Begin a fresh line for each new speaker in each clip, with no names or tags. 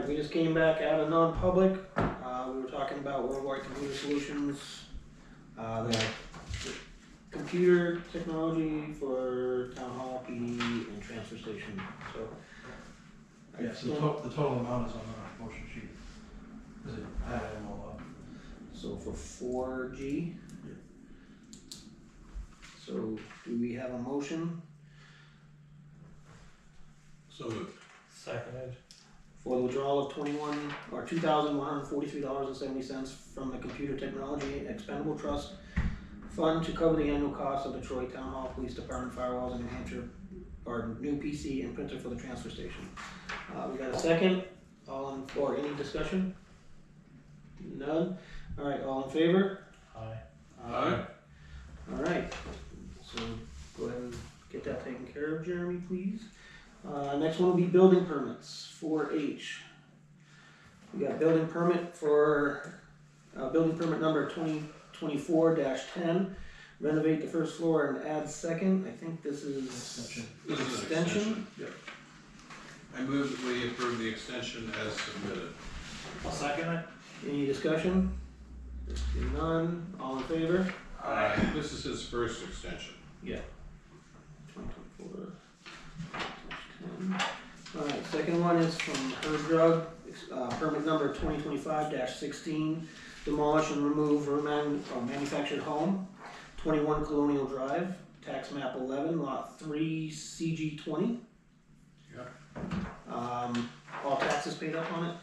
Alright, we just came back out of non-public, we were talking about worldwide computer solutions, the computer technology for town hall, PD, and transfer station, so.
Yeah, so the total amount is on the motion sheet. Is it added them all up?
So for 4G.
Yeah.
So do we have a motion
So moved.
Seconded.
for the withdrawal of $2,143.70 from the Computer Technology Expendable Trust Fund to cover the annual cost of Detroit Town Hall, Police Department, firewalls, and New Hampshire, or new PC and printer for the transfer station? We got a second, or any discussion? None? Alright, all in favor?
Aye.
Aye.
Alright, so go ahead and get that taken care of, Jeremy, please. Next one will be building permits, 4H. We got building permit for, building permit number 2024-10, renovate the first floor and add second. I think this is
Extension.
This is an
extension.
Yep.
I move that we approve the extension as submitted.
I'll second it.
Any discussion? None, all in favor?
Aye. This is his first extension.
Yeah. 2024. Alright, second one is from Herb Drug, permit number 2025-16, demolish and remove manufactured home, 21 Colonial Drive, tax map 11, lot 3, CG20.
Yep.
All taxes paid up on it,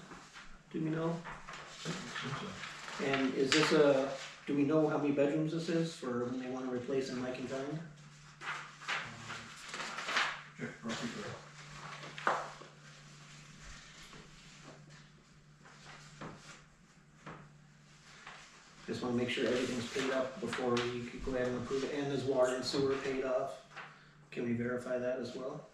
do we know?
I think so.
And is this do we know how many bedrooms this is for when they want to replace in Mike and Kind?
Check property bill.
Just want to make sure everything's paid up before we could go ahead and approve it, and is water and sewer paid off? Can we verify that as well?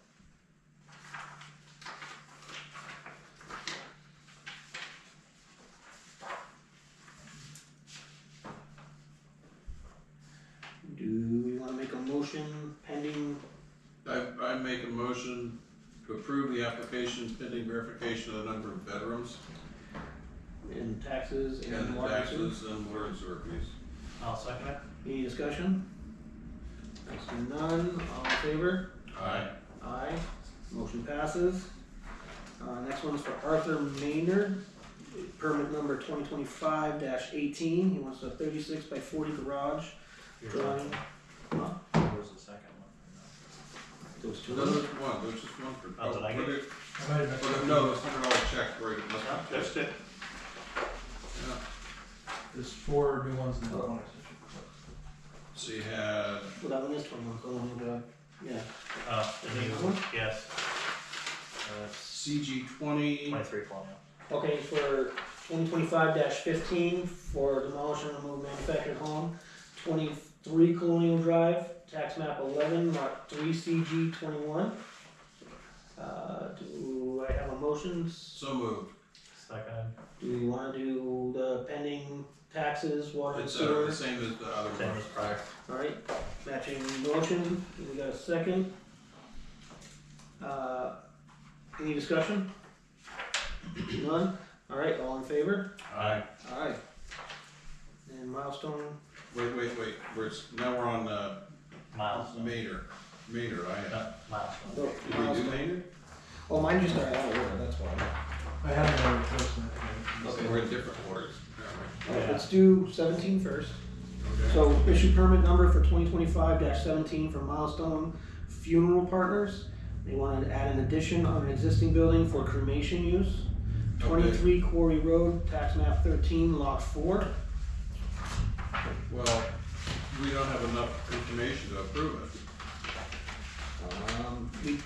Do we want to make a motion pending?
I make a motion to approve the application pending verification of the number of bedrooms
In taxes and
and the
water and sewer?
taxes and water and sewer fees.
I'll second it.
Any discussion? I see none, all in favor?
Aye.
Aye, motion passes. Next one is for Arthur Maynard, permit number 2025-18, he wants a 36 by 40 garage drawing. Huh?
Where's the second one?
Those two.
No, there's one, there's just one for.
Oh, did I get
it?
I might have mixed up.
No, it's not all checked right.
Just it.
Yeah.
There's 4 new ones and then one extension.
So you had,
Well, that one is 21 Colonial Drive, yeah.
The new
This one?
yes.
CG 20,
23 Colonial.
Okay, for 2025-15, for demolish and remove manufactured home, 23 Colonial Drive, tax map 11, lot 3 CG 21. Do I have a motion?
so moved.
Seconded.
Do we wanna do the pending taxes, water and
It's
sewer?
the same as the other
Same
one.
as prior.
Alright, matching motion, we got a second. Any discussion? None? Alright, all in favor?
Aye.
Alright. And milestone,
Wait, now we're on,
Milestone.
Maynard, I am.
Milestone.
oh,
Did we do
milestone.
Maynard?
Oh, mine just started out of order, that's why.
I had another replacement.
Okay, we're in different orders.
Alright, let's do 17 first.
Okay.
So issue permit number for 2025-17 for Milestone Funeral Partners. They wanted to add an addition on an existing building for cremation use. 23 Quarry Road, tax map 13, lot 4.
Well, we don't have enough information to approve it.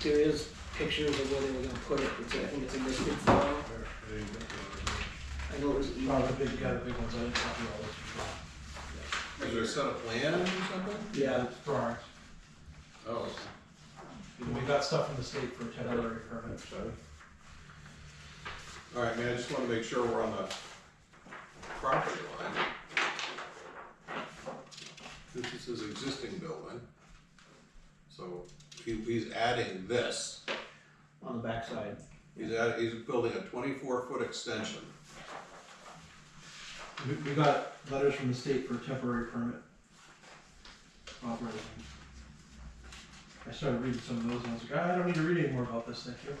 There is pictures of where they were gonna put it. I think it's in this big file. I know it was
Oh, the big ones, I didn't copy all those for sure.
Is there a set of plans or something?
Yeah,
It's drawings.
Oh,
We got stuff from the state for temporary permit, so.
all right, man, I just wanna make sure we're on the property line. This is his existing building. So he's adding this.
on the backside.
He's building a 24-foot extension.
We got letters from the state for a temporary permit. Authorizing. I started reading some of those and I was like, I don't need to read any more about this, thank you.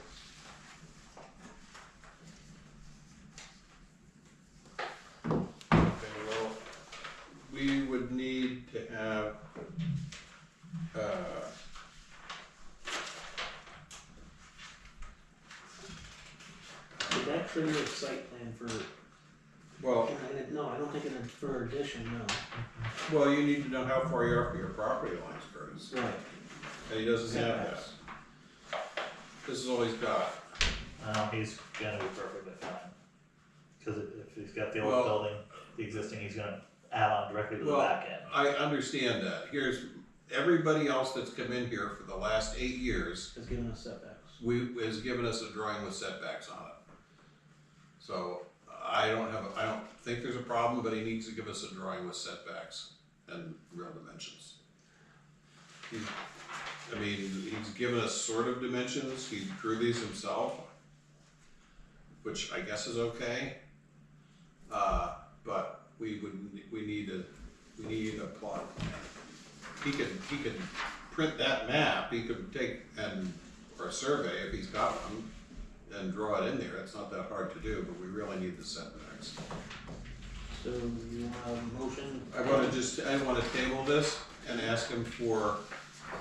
Okay, well, we would need to have,
Did that trigger a site plan for,
well,
no, I don't think it for addition, no.
well, you need to know how far you're up to your property lines, Curtis.
Right.
And he doesn't have that. This is all he's got.
He's gonna be perfectly fine. Cause if he's got the
Well-
old building, the existing, he's gonna add on directly to the
Well,
back end.
I understand that. Here's, everybody else that's come in here for the last 8 years,
It's giving us setbacks.
has given us a drawing with setbacks on it. So, I don't think there's a problem, but he needs to give us a drawing with setbacks and real dimensions. He's given us sort of dimensions, he drew these himself, which I guess is okay. But we need a plot plan. He could print that map, he could take or a survey if he's got one, and draw it in there, it's not that hard to do, but we really need the setbacks.
So you want a motion?
I wanna table this and ask him for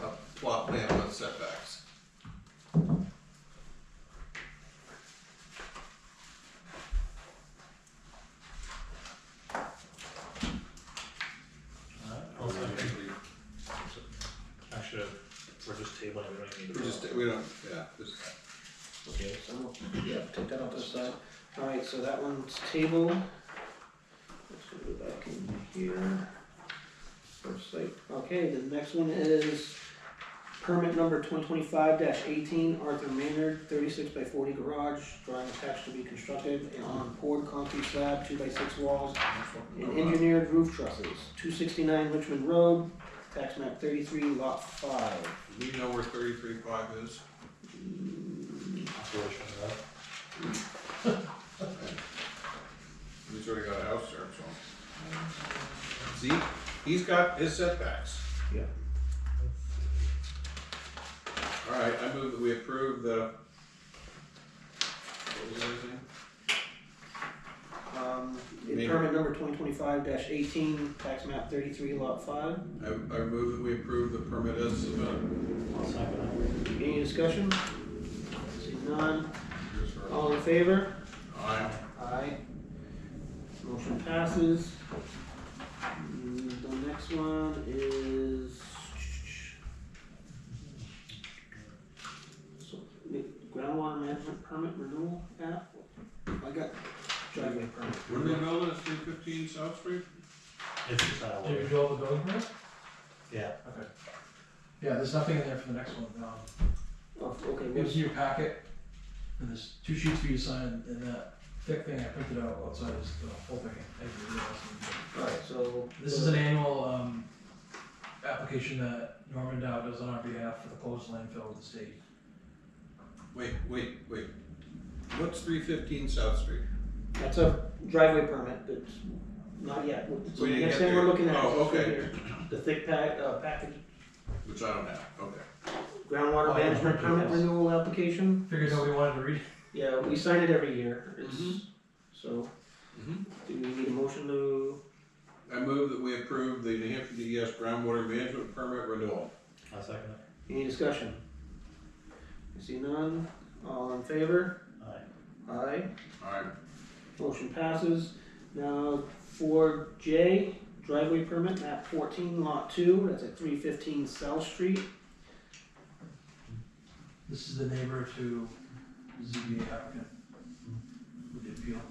a plot plan with setbacks.
Alright, I'll second. Actually, we're just tabling, we don't even need to.
We don't, yeah, just,
Okay, so, yeah, take that off this side. Alright, so that one's table. Let's go back in here. First site. Okay, the next one is permit number 2025-18, Arthur Maynard, 36 by 40 garage, drawing attached to be constructed and on poured concrete slab, 2 by 6 walls, and engineered roof trusses. 269 Richmond Road, tax map 33, lot 5.
do we know where 33.5 is?
Operation, right?
He's already got a house there, so. See, he's got his setbacks.
Yeah.
Alright, I move that we approve the, what was the other thing?
Permit number 2025-18, tax map 33, lot 5.
I move that we approve the permit as submitted.
I'll second
Any discussion? See none.
Here's her.
All in favor?
Aye.
Aye. Motion passes. The next one is so, the groundwater management permit renewal app. I got driveway permit.
Where are they building at 315 South Street?
it. It's just that
Did you
way.
do all the building permit?
Yeah,
Okay. Yeah, there's nothing in there for the next one.
Oh, okay,
It was
what's,
in your packet, and there's 2 sheets for you to sign, and that thick thing I printed out outside is the whole thing.
alright, so.
This is an annual, application that Norman Dow does on our behalf for the closed landfill with the state.
Wait. What's 315 South Street?
That's a driveway permit, that's not yet. So
We
the
didn't
next
get
thing we're
there.
looking at
Oh,
is
okay.
here. The thick package,
Which I don't have, okay.
groundwater
Oh, yeah,
management
okay,
permit
yes.
renewal application.
Figured nobody wanted to read it.
Yeah, we sign it every year, it's,
Mhm.
so,
Mhm.
do we need a motion to,
I move that we approve the New Hampshire DES groundwater management permit renewal.
I'll second it.
any discussion? I see none, all in favor?
Aye.
Aye,
Alright,
motion passes. Now, for J, driveway permit, map 14, lot 2, that's at 315 South Street.
This is the neighbor to the ZBA applicant with the appeal.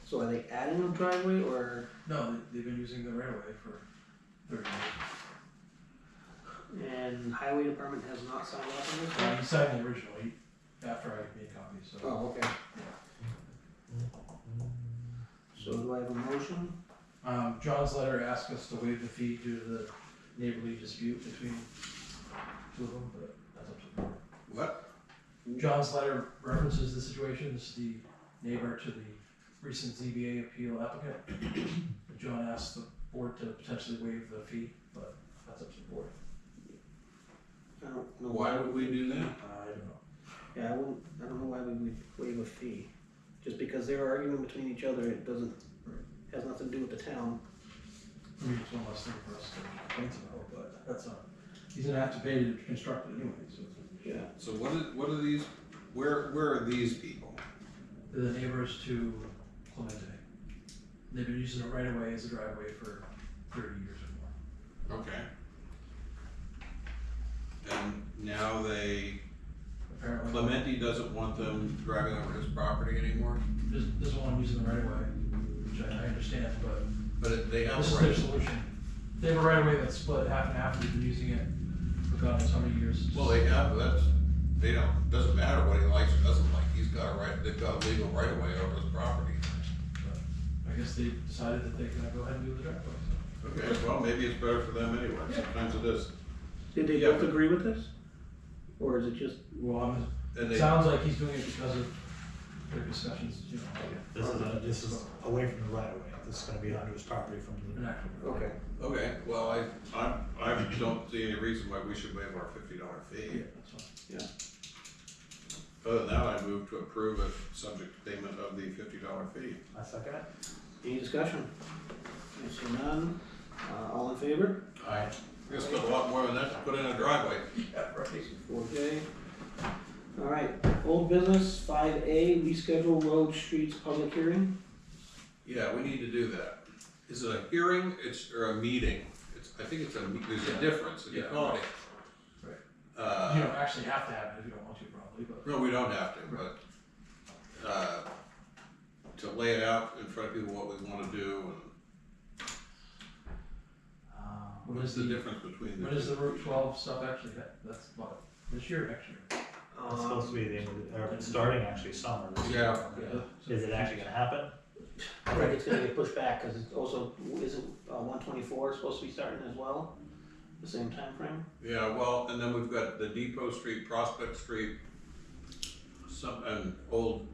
So are they adding a driveway, or,
No, they've been using the right of way for 30 years.
and highway department has not signed off on this one?
He signed the original, after I made copies, so.
Oh, okay. So do I have a motion?
John's letter asked us to waive the fee due to the neighborly dispute between 2 of them, but that's up to the board.
what?
John's letter references the situation, this is the neighbor to the recent ZBA appeal applicant. John asked the board to potentially waive the fee, but that's up to the board.
I don't know.
Why would we do that?
I don't know.
Yeah, I don't know why we would waive a fee. Just because they're arguing between each other, it doesn't, has nothing to do with the town.
I mean, it's one less thing for us to complain about, but that's not, he's gonna have to pay to construct it anyway, so.
Yeah.
So what are these, where are these people?
They're the neighbors to Clemente. They've been using it right away as a driveway for 30 years or more.
Okay. And now
Apparently,
Clementi doesn't want them driving over his property anymore?
there's one using the right of way, which I understand, but
They have
this is
a
their
right.
solution. They have a right of way that's split half and half. We've been using it for God knows how many years.
Well, they have, but doesn't matter what he likes or doesn't like, he's got a right, they've got a legal right of way over his property.
I guess they decided that they're gonna go ahead and do the driveway. So.
Okay, well, maybe it's better for them anyway,
Yeah.
sometimes it is.
Did they
Yeah,
both
but-
agree with this? Or is it just,
Well,
And
it
they,
sounds like he's doing it because of their discussions, you know.
This is away from the right of way, this is gonna be onto his property from
An
the.
actual.
okay,
okay, well, I don't see any reason why we should waive our $50
Yeah,
fee.
that's fine.
Other than that, I move to approve it, subject to payment of the $50 fee.
I second it.
any discussion? I see none, all in favor?
Aye. We're gonna spend a lot more than that to put in a driveway.
Yeah, right.
4J. Alright, old business, 5A, reschedule road streets public hearing.
Yeah, we need to do that. Is it a hearing, or a meeting? I think it's there's a difference, if you
Yeah.
call it.
Right. You don't actually have to have it if you don't want to, probably, but.
No, we don't have to, but, to lay it out in front of people what we wanna do, and what's the difference between the
When is
two?
the Route 12 stuff actually, that's what, this year, next year?
It's supposed to be the end of or starting actually summer. this year.
Yeah.
Yeah.
Is it actually gonna happen?
I think it's gonna get pushed back, cause it's also, isn't, 124 supposed to be starting as well? The same time frame.
Yeah, well, and then we've got the Depot Street, Prospect Street, and Old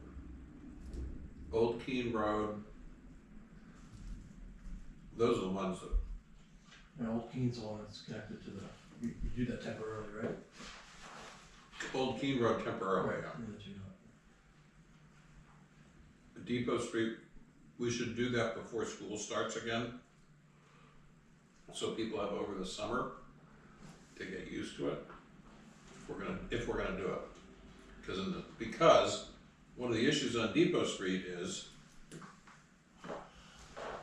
Keene Road. Those are the ones that,
And Old Keene's the one that's connected to the, you do that temporarily, right?
Old Keene Road temporarily, yeah.
And the two,
Depot Street, we should do that before school starts again. So people have over the summer to get used to it, if we're gonna do it. Because one of the issues on Depot Street is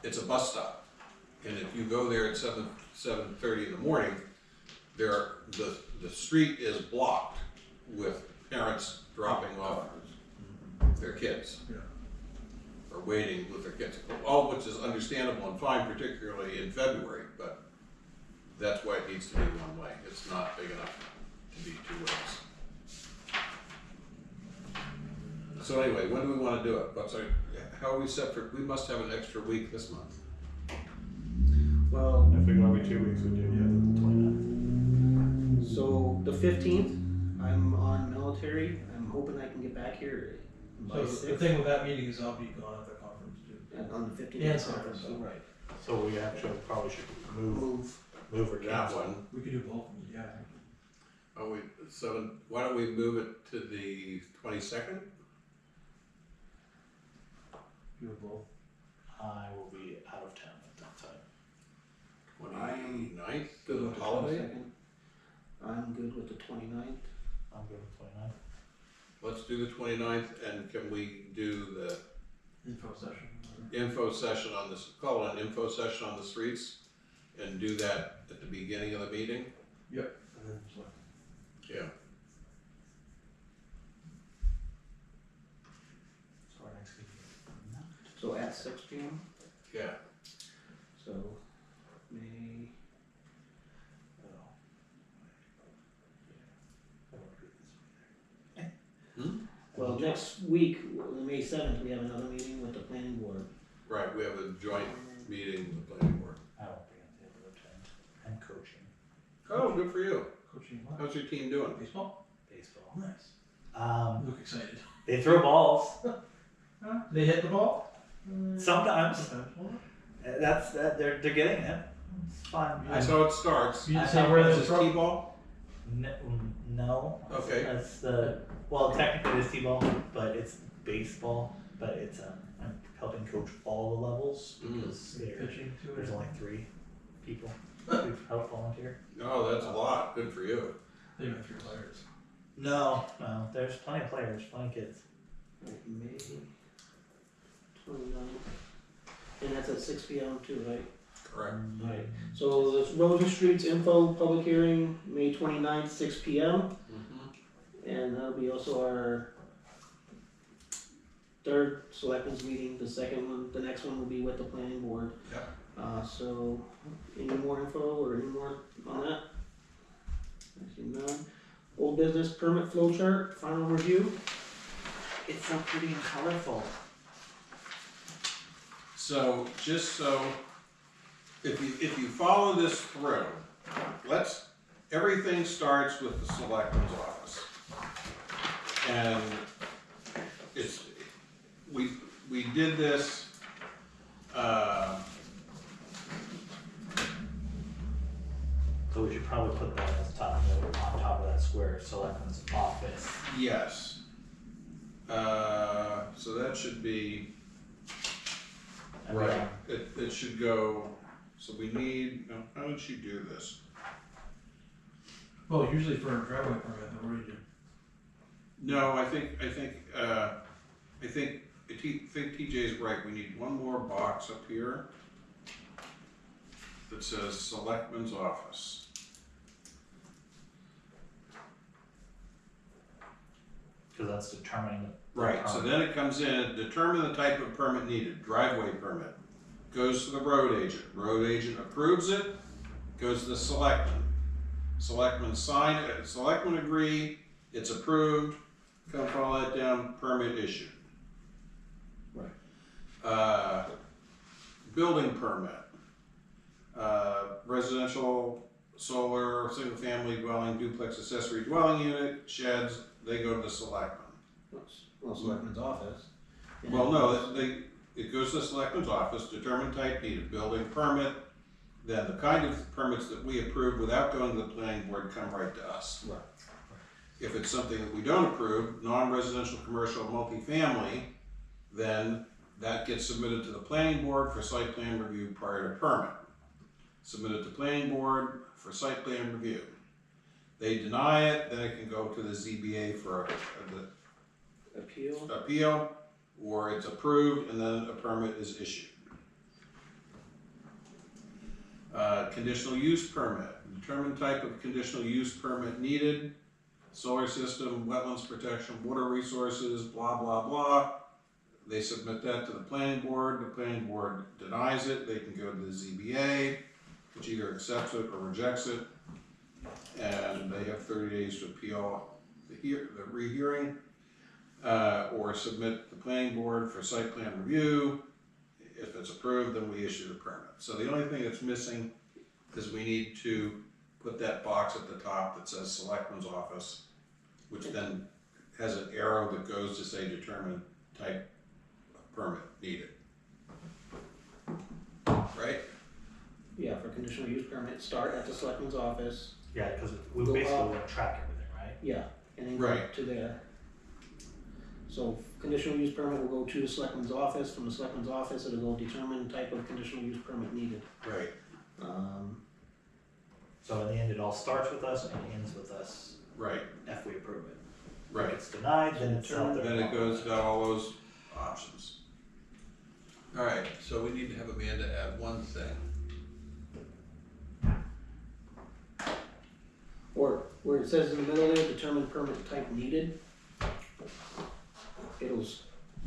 it's a bus stop. And if you go there at 7:30 in the morning, the street is blocked with parents dropping off their kids.
Yeah.
Or waiting with their kids, all of which is understandable and fine, particularly in February, but that's why it needs to be one way. It's not big enough to be two ways. So anyway, when do we wanna do it? How are we set for, we must have an extra week this month.
Well,
I figure every 2 weeks we do, yeah, the 29th.
so the 15th, I'm on military, I'm hoping I can get back here by
So the
6.
thing with that meeting is I'll be gone at the conference too.
On the 15th.
And
conference,
conference,
so
right.
So we actually probably should move or
That
cancel.
one,
We could do both, yeah.
why don't we move it to the 22nd?
Do both.
I will be out of town at that time.
29th,
Good
the
with the
holiday?
22nd. I'm good with the 29th.
I'm good with 29th.
Let's do the 29th, and can we do the
Info session.
info session on this, call it an info session on the streets, and do that at the beginning of the meeting?
Yep. And then so.
Yeah.
So our next meeting.
So at 6 p.m.
Yeah.
So May. Well, next week, May 7th, we have another meeting with the planning board.
Right, we have a joint meeting with the planning board.
I won't be able to attend. I'm coaching
Oh, good for you.
Coaching what?
How's your team doing?
Baseball?
baseball.
Nice. Look excited.
They throw balls
They hit the ball?
sometimes.
Sometimes. Well,
They're getting it. It's fun.
That's how it starts.
you
I
didn't say
know,
where
Is
they
this
throw.
T-ball?
No.
Okay.
That's technically it's t-ball, but it's baseball. But it's I'm helping coach all the levels because
Pitching to it.
there's only 3 people who've helped volunteer.
Oh, that's a lot. Good for you.
They have 3 players.
No, there's plenty of players, plenty of kids.
May 29th. And that's at 6 p.m. too, right?
Correct.
Right. So this Roads and Streets info public hearing, May 29th, 6 p.m.
Mm-hmm.
And that'll be also our 3rd selectmen's meeting. The next one will be with the planning board.
Yep.
So any more info or any more on that? I see none. Old business permit flow chart, final review.
It's so pretty and colorful.
So, if you follow this through, everything starts with the selectman's office. And we did this,
So we should probably put that as top note on top of that square, selectman's office.
yes. So that should be,
And
right, it should go, so we need, how did she do this?
Well, usually for a driveway permit, then what do you do?
No, I think TJ's right, we need one more box up here that says Selectman's Office.
because that's determining.
Right, so then it comes in, determine the type of permit needed, driveway permit. Goes to the road agent approves it, goes to the selectmen. Selectmen sign it, selectmen agree, it's approved, come follow that down, permit issued.
Right.
Building permit. Residential, solar, single family dwelling, duplex accessory dwelling unit, sheds, they go to the selectmen.
Well, selectman's office.
Well, no, it goes to the selectman's office, determine type needed, building permit, then the kind of permits that we approve without going to the planning board come right to us.
Right.
If it's something that we don't approve, non-residential, commercial, multifamily, then that gets submitted to the planning board for site plan review prior to permit. Submitted to planning board for site plan review. They deny it, then it can go to the ZBA for the appeal, or it's approved and then a permit is issued. Conditional use permit, determine type of conditional use permit needed, solar system, wetlands protection, water resources, blah, blah, blah. They submit that to the planning board denies it, they can go to the ZBA, which either accepts it or rejects it, and they have 30 days to appeal the rehearing. Or submit the planning board for site plan review. If it's approved, then we issue the permit. So the only thing that's missing is we need to put that box at the top that says Selectman's Office, which then has an arrow that goes to say determine type of permit needed. Right?
Yeah, for conditional use permit, start at the selectman's office.
Yeah, because we
Go
basically
up.
want to track everything, right?
Yeah, and then go
Right.
to there. So conditional use permit will go to the selectman's office. From the selectman's office, it'll go determine type of conditional use permit needed.
Right.
So in the end, it all starts with us and ends with us
Right.
if we approve it. If
Right.
it's denied, then it's out there.
Then it goes, got all those options. All right, so we need to have Amanda add one thing.
Or where it says in the middle there, determine permit type needed. It'll,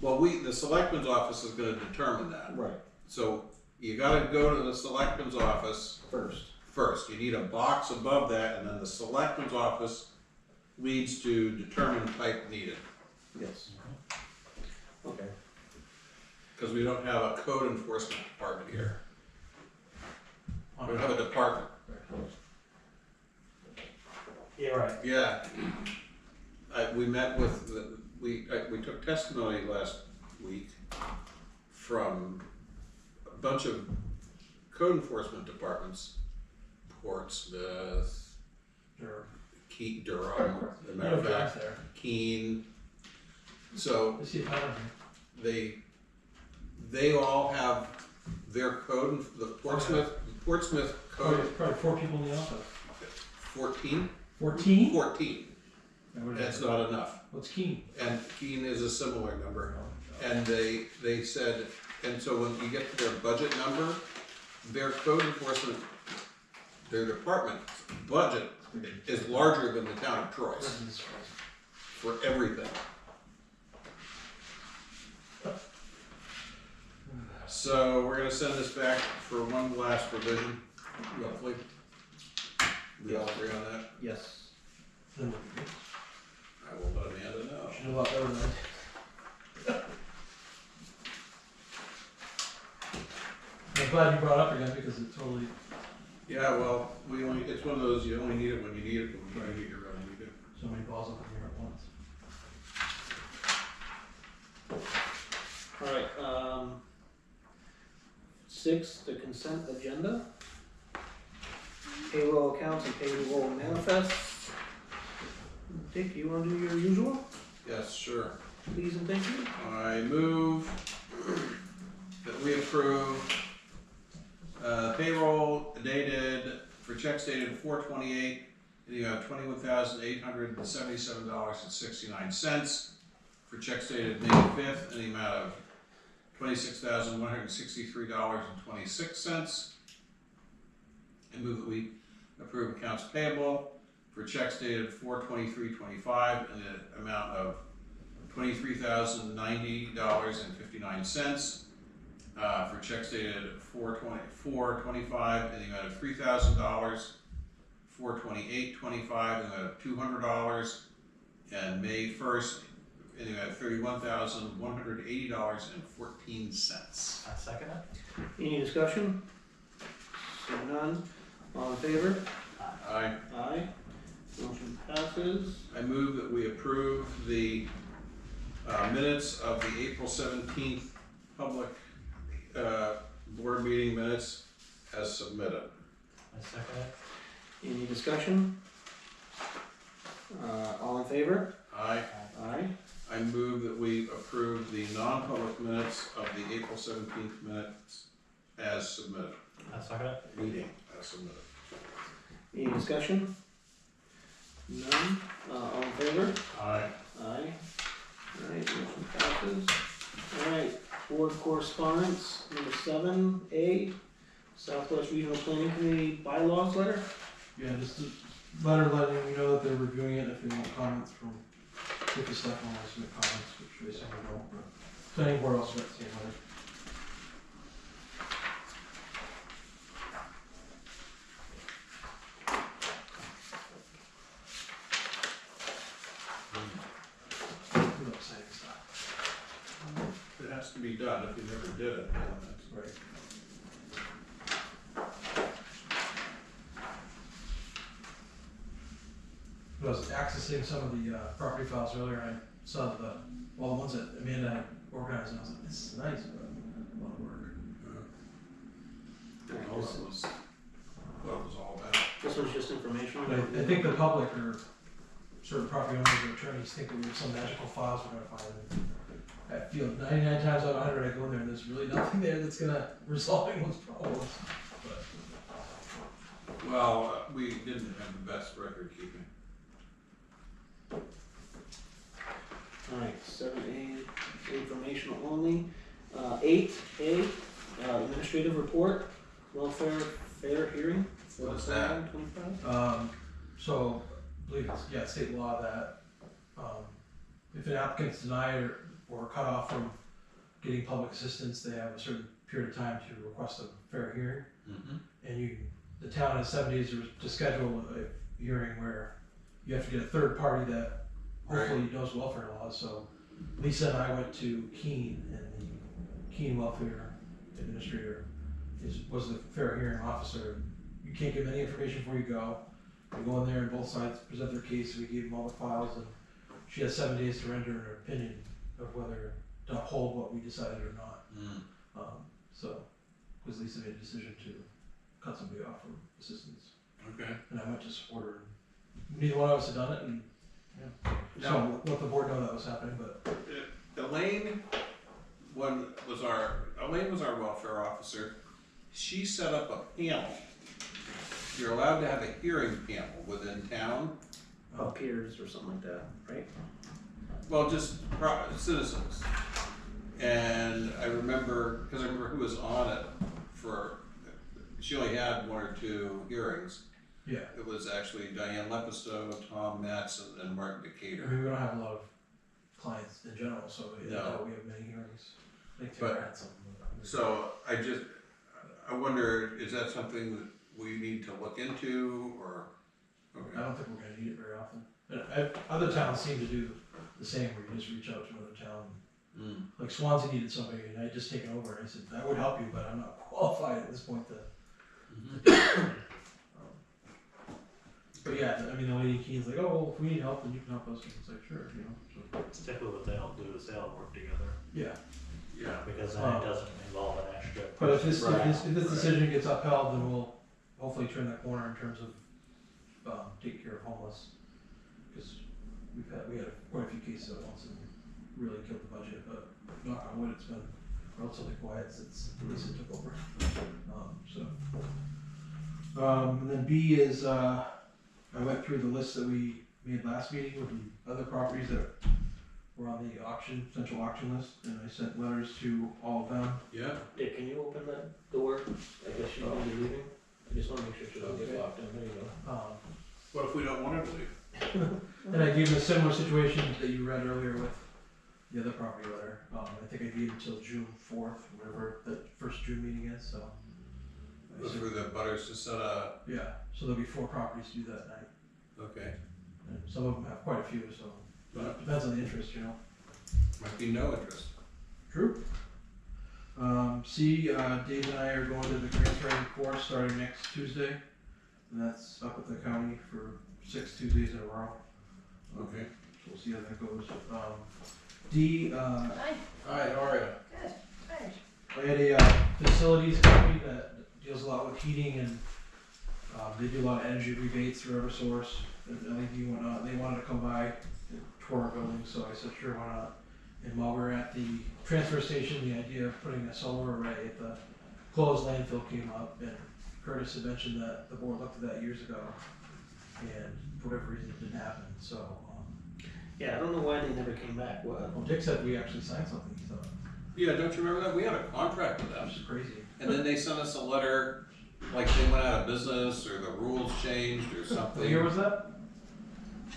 Well, the selectman's office is gonna determine that.
right,
So you gotta go to the selectman's office
first.
You need a box above that, and then the selectman's office leads to determine type needed.
Yes. Okay.
Because we don't have a code enforcement department here. We don't have a department.
Yeah, right.
Yeah. we met with, we took testimony last week from a bunch of code enforcement departments, Portsmouth,
Sure.
Durham, as a matter of
Yeah,
fact,
there.
Keene. So
I see a pattern here.
they all have their code, the Portsmouth
Probably,
code,
probably 4 people in the office.
14?
14?
14, that's not enough.
What's Keene?
And Keene is a similar number. And they said, and so when you get to their budget number, their code enforcement, their department budget is larger than the town of Troy's for everything. So we're gonna send this back for one last revision, roughly. We all agree on that?
Yes.
Then
I will let Amanda know.
should know about that one. I'm glad you brought it up again because it totally,
Yeah, well, it's one of those, you only need it when you need it, when you need it, you really need it.
so many balls up in here at once.
Alright, 6, the consent agenda. Payroll accounts and payroll manifests. Dick, you wanna do your usual,
Yes, sure.
please and thank you?
I move that we approve payroll dated, for checks dated 4/28, in the amount of $21,877.69. For checks dated May 5th, in the amount of $26,163.26. I move that we approve accounts payable for checks dated 4/23/25 in the amount of $23,090.59. For checks dated 4/24/25 in the amount of $3,000. 4/28/25 in the amount of $200. And May 1st in the amount of $31,180.14.
I second it.
Any discussion? Seeing none, all in favor?
Aye.
Aye. Motion passes.
I move that we approve the minutes of the April 17th public board meeting minutes as submitted.
I second it.
Any discussion? All in favor?
Aye.
Aye.
I move that we approve the non-public minutes of the April 17th minutes as submitted.
I second it.
Meeting as submitted.
Any discussion? None, all in favor?
Aye.
Aye. Alright, motion passes. Alright, board correspondence, number 7A, Southwest Regional Planning Committee bylaws letter.
Yeah, just a letter letting you know that they're reviewing it. If you want comments from, if the staff want to submit comments, which they say we don't, but planning board also got the same letter. Real exciting stuff.
It has to be done. If you never did it, then that's.
Right. I was accessing some of the property files earlier, and I saw the ones that Amanda had organized, and I was like, this is nice, but a lot of work.
Alright,
All that was what it was all about.
this one's just informational.
But I think the public or certain property owners or attorneys think that we have some magical files we're gonna find. And I feel 99 times out of 100 I go in there and there's really nothing there that's gonna resolve anyone's problems. But
Well, we didn't have the best record keeping.
Alright, 7A, informational only. 8A, administrative report, welfare fair hearing.
What is that?
25.
so I believe it's state law that if an applicant's denied or cut off from getting public assistance, they have a certain period of time to request a fair hearing.
Mm-hmm.
And the town has 7 days to schedule a hearing where you have to get a third party that hopefully knows welfare laws. So Lisa and I went to Keene, and the Keene welfare administrator was the fair hearing officer. You can't give any information before you go. We go in there and both sides present their case. We gave them all the files, and she has 7 days to render her opinion of whether to uphold what we decided or not. So, because Lisa made a decision to cut somebody off from assistance,
Okay.
and I went to support her. Neither one of us had done it, and so let the board know that was happening. But
Elaine was our welfare officer. She set up a panel. You're allowed to have a hearing panel within town.
Peers or something like that, right?
Well, just citizens. And I remember, because I remember who was on it she only had 1 or 2 hearings.
yeah,
It was actually Diane Lepisto, Tom Matson, and Martin
I
Decatur.
mean, we don't have a lot of clients in general, so I
No.
doubt we have many hearings. I think
But-
Tara had some.
So I wonder, is that something that we need to look into, or?
I
Okay.
don't think we're gonna need it very often. Other towns seem to do the same, where you just reach out to another town. Like Swansea needed somebody, and I had just taken over, and I said, I would help you, but I'm not qualified at this point to. But yeah, I mean, the lady in Keene's like, oh, well, if we need help, then you can help us, and it's like, sure, you know, so.
It's typically what they all do is they all work together,
Yeah,
Yeah.
because then it doesn't involve an extra.
but if this
Right.
decision gets upheld, then we'll hopefully turn the corner in terms of, taking care of homeless. Cause we had quite a few cases at once and really killed the budget, but knock on wood, it's been relatively quiet since Lisa took over. And then B is, I went through the list that we made last meeting with the other properties that were on the central auction list, and I sent letters to all of them.
Yeah.
Dick, can you open that door? I guess she's gonna be leaving. I just wanna make sure she doesn't get locked in. There you go.
What if we don't want her to leave?
And I gave him a similar situation that you read earlier with the other property letter. I think I gave him until June 4th, whatever that first June meeting is, so.
For the butters to set up.
Yeah, so there'll be 4 properties to do that night.
Okay.
And some of them have quite a few, so, but it depends on the interest, you know.
Might be no interest.
True. C, Dave and I are going to the grant writing course starting next Tuesday, and that's up at the county for 6 Tuesdays in a row.
Okay.
So we'll see how that goes. D,
Hi, how are you?
Good, good.
I had a facilities company that deals a lot with heating, and they do a lot of energy rebates through Eversource and LED and whatnot. They wanted to come by and tour our building, so I said, sure, why not? And while we were at the transfer station, the idea of putting a solar array at the closed landfill came up, and Curtis had mentioned that the board looked at that years ago, and for whatever reason it didn't happen, so.
Yeah, I don't know why they never came back. What?
Well, Dick said we actually signed something, he thought,
Yeah, don't you remember that? We had a contract with them.
which is crazy.
And then they sent us a letter, like they went out of business, or the rules changed, or something.
What year was that?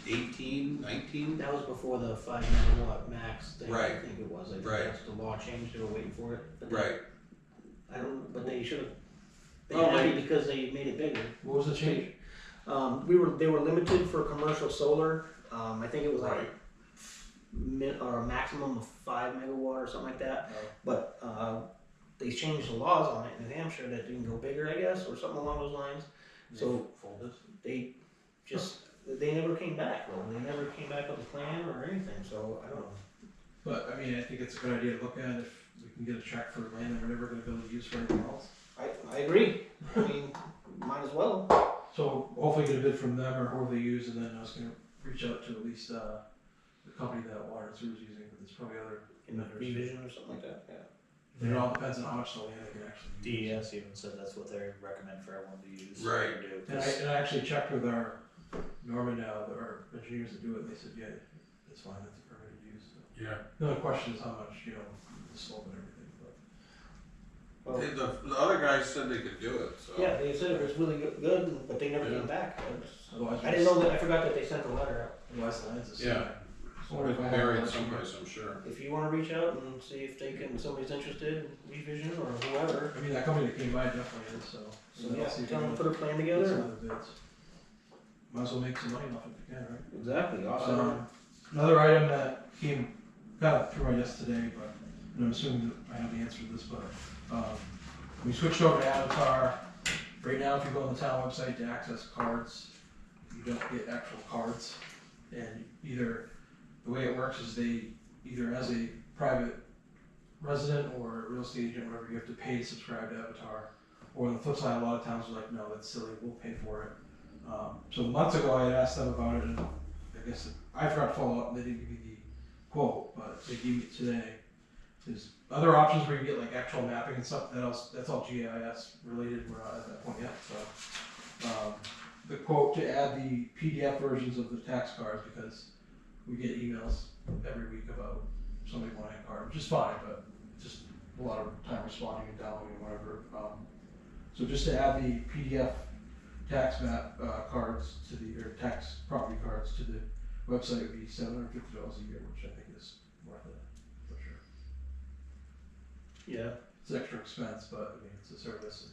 18, 19?
That was before the 5 megawatt max thing.
Right.
I think it was. I think
Right.
that's the law changed. They were waiting for it. But they-
Right.
I don't. But they should have. They
Well,
had
they-
it because they made it bigger.
What was the change?
They were limited for commercial solar. I think it was like
Right.
or a maximum of 5 megawatt or something like that.
Oh.
But they changed the laws on it in New Hampshire that you can go bigger, I guess, or something along those lines. So
Folded.
they just they never came back though. They never came back with a plan or anything. So I don't know.
But, I mean, I think it's a good idea to look at if we can get a check for land that we're never gonna be able to use for anything else.
I agree. I mean, might as well.
So hopefully get a bid from them or whoever they use, and then I was gonna reach out to at least, the company that Water and Sewer's using, but there's probably other vendors.
Revision or something like that. Yeah.
And it all depends on how much land they can actually use.
DES even said that's what they recommend for everyone to use.
Right.
or do,
And
'cause-
I actually checked with our Norman now, our engineers that do it, and they said, yeah, it's fine, it's a permitted use. So.
Yeah.
The only question is how much, you know, the slope and everything, but.
Well,
The other guys said they could do it, so.
yeah, they said it was really good, but they never
Yeah.
came back.
Otherwise,
I didn't know that. I forgot that they sent the letter out.
Otherwise, the land's a
Yeah.
So
It's buried someplace, I'm sure.
If you want to reach out and see if they can, somebody's interested in revision or whoever.
I mean, that company that came by definitely is, so.
So
then
yeah,
I'll see if
tell
we
them to
can
put a plan
get
together.
some other bids. Might as well make some money off it if we can, right?
Exactly. Awesome.
Another item that came kind of through my desk today, but and I'm assuming that I have the answer to this, but we switched over to Avatar. Right now, if you go on the town website to access cards, you don't get actual cards, and either the way it works is they, either as a private resident or a real estate agent, whatever, you have to pay to subscribe to Avatar. Or on the flip side, a lot of towns are like, no, that's silly, we'll pay for it. So months ago, I had asked them about it, and I guess I forgot to follow up, and they didn't give me the quote, but they gave me it today. There's other options where you get like actual mapping and stuff, that's all GIS related, we're not at that point yet, so. The quote to add the PDF versions of the tax cards, because we get emails every week about somebody wanting a card, which is fine, but just a lot of time responding and downloading and whatever. So just to add the PDF tax map cards to the, or tax property cards to the website would be $750 a year, which I think is worth it, for sure.
Yeah,
It's an extra expense, but I mean, it's a service.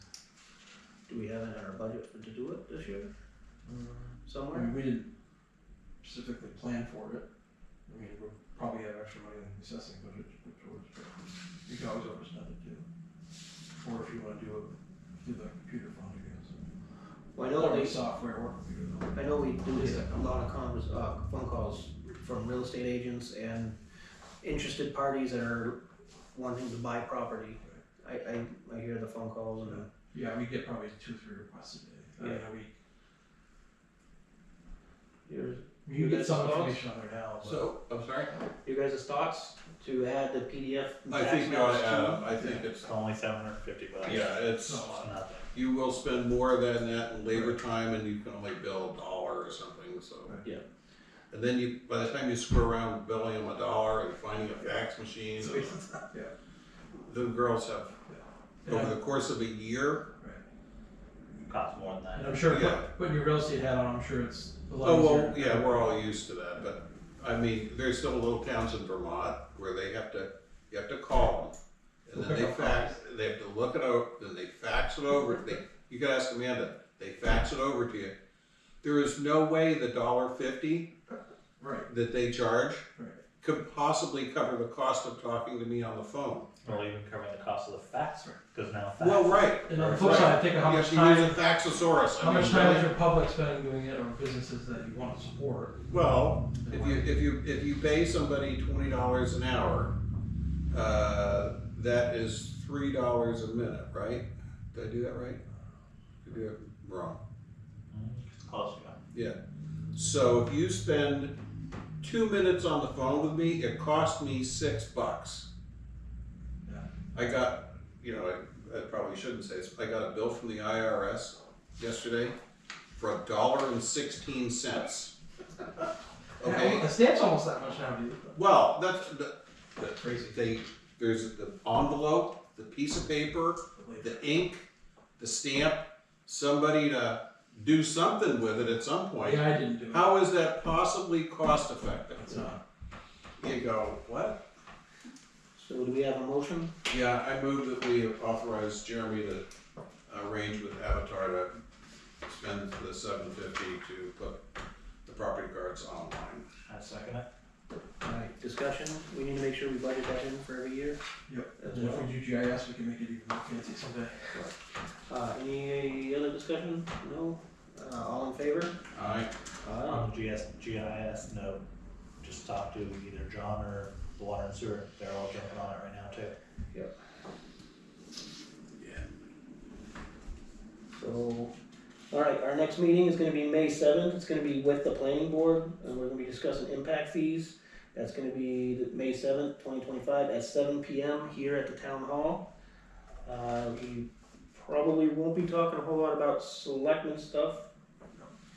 do we have it in our budget to do it this year,
I
somewhere?
mean, we didn't specifically plan for it. I mean, we'll probably have extra money in the assessing budget to put towards, but you can always overspend it too. Or if you wanna do it through the computer fund, I guess.
Well, I know
Or
they,
the software or computer fund.
I know we do get a lot of phone calls from real estate agents and interested parties that are wanting to buy property. I hear the phone calls and,
Yeah, we get probably 2 or 3 requests a day, I mean, a week.
yours,
You
You
get
guys'
some
thoughts?
information on there now, but.
So, I'm sorry?
you guys' thoughts to add the PDF
I
tax
think you ought
maps
to add
to?
'em. I think it's,
It's only $750.
yeah, it's,
Not a lot.
Nothing.
you will spend more than that in labor time and you can only bill $1 or something, so.
Right.
Yeah.
And then you, by the time you screw around with billing them $1 and finding a fax machine,
Yeah.
the girls have,
Yeah.
over the course of a year.
Right.
Costs more than that.
And I'm sure,
Yeah.
putting your real estate hat on, I'm sure it's a lot
Oh,
easier.
well, yeah, we're all used to that, but, I mean, there's still little towns in Vermont where they have to, you have to call them. And then they fax, they have to look it out, then they fax it over, you can ask Amanda, they fax it over to you. There is no way the $1.50
Right,
that they charge
right.
could possibly cover the cost of talking to me on the phone.
Or even covering the cost of the fax, because now fax.
Well, right.
And on the flip side, think of how
You
much
have to use
time,
a faxosaurus.
how much time is your public spending doing it, or businesses that you want to support?
Well, if you pay somebody $20 an hour, that is $3 a minute, right? Did I do that right? Did I do it wrong?
It's close, yeah.
Yeah. So if you spend 2 minutes on the phone with me, it cost me $6.
Yeah.
I got, I probably shouldn't say this, I got a bill from the IRS yesterday for $1.16. Okay.
The stamp's almost that much now, dude.
Well, that's
Crazy.
there's the envelope, the piece of paper, the ink, the stamp, somebody to do something with it at some point.
Yeah, I didn't do it.
How is that possibly cost effective?
It's not.
You go, what?
So do we have a motion?
Yeah, I move that we authorize Jeremy to arrange with Avatar to spend the $750 to put the property cards online.
I second it.
Alright, discussion, we need to make sure we budget that in for every year.
Yep.
As
And if
well.
we do GIS, we can make it even more fancy someday.
Any other discussion? No? All in favor?
Aye.
On the GIS note, just talk to either John or the water and sewer, they're all jumping on it right now too.
So, alright, our next meeting is gonna be May 7th, it's gonna be with the planning board, and we're gonna be discussing impact fees. That's gonna be May 7th, 2025, at 7 PM here at the town hall. We probably won't be talking a whole lot about selectmen stuff.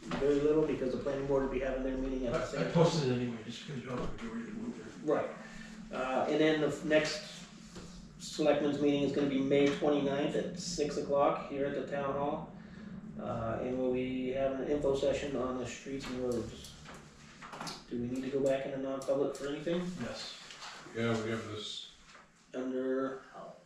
Very little, because the planning board will be having their meeting at the
I
same time.
posted it anyway, just because you don't have to do anything with it.
Right. And then the next selectmen's meeting is gonna be May 29th at 6 o'clock here at the town hall. And we'll be having an info session on the streets and roads. Do we need to go back into non-public for anything?
Yes.
Yeah, we have this,
Under,
Al,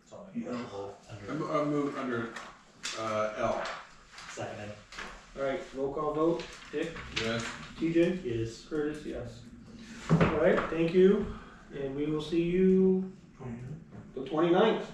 it's all
Yeah.
under
I move under L.
seconded.
alright, roll call vote, Dick,
Yes.
TJ,
Is
Curtis, yes. Alright, thank you, and we will see you the 29th.